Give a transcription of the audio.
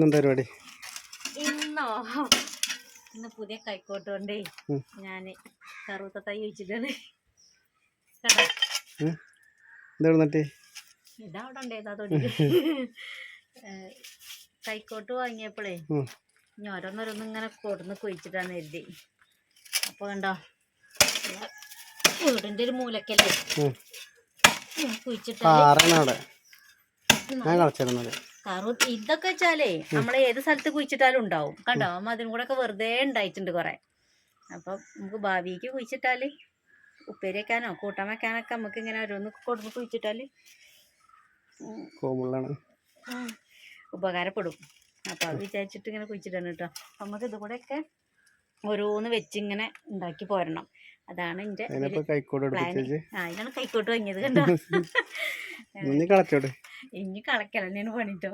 എന്താ പരിപാടി? ഇന്ന് പുതിയ കൈക്കോട്ടുകൊണ്ടേ ഞാൻ കറുത്ത തൈ വെച്ചിട്ടാണ്. ഇതവിടെ ഉണ്ടേതാ തൊടി. കൈക്കോട്ട് വാങ്ങിയപ്പോഴേ ഇനി ഓരോന്നോരോന്നും ഇങ്ങനെ കൊടുന്ന് കുഴിച്ചിട്ടാണ് കരുതി. അപ്പോൾ കണ്ടോ വീടിൻ്റെ ഒരു മൂലക്കല്ലേ കുഴിച്ചിട്ട് ഇതൊക്കെ വെച്ചാലേ നമ്മളെ ഏത് സ്ഥലത്ത് കുഴിച്ചിട്ടാലും ഉണ്ടാവും. കണ്ടോ അതിനും കൂടെ ഒക്കെ വെറുതെ ഉണ്ടായിട്ടുണ്ട് കുറെ. അപ്പം നമുക്ക് ഭാവിക്ക് കുഴിച്ചിട്ടാല് ഉപ്പേരി വെക്കാനോ കൂട്ടാൻ വെക്കാനൊക്കെ നമുക്ക് ഇങ്ങനെ ഓരോന്ന് കൊടുന്ന് കുഴിച്ചിട്ടാല് ഉപകാരപ്പെടും. അപ്പൊ അത് വിചാരിച്ചിട്ട് ഇങ്ങനെ കുഴിച്ചിട്ടാണ് കേട്ടോ. നമുക്ക് ഇതുകൂടെയൊക്കെ ഓരോന്ന് വെച്ചിങ്ങനെ ഉണ്ടാക്കി പോരണം. അതാണ് എൻ്റെ അതിനാണ് കൈക്കോട്ട് വാങ്ങിയത്. കണ്ടോ ഇനി കളക്കൽ തന്നെയാണ് പണിട്ടോ.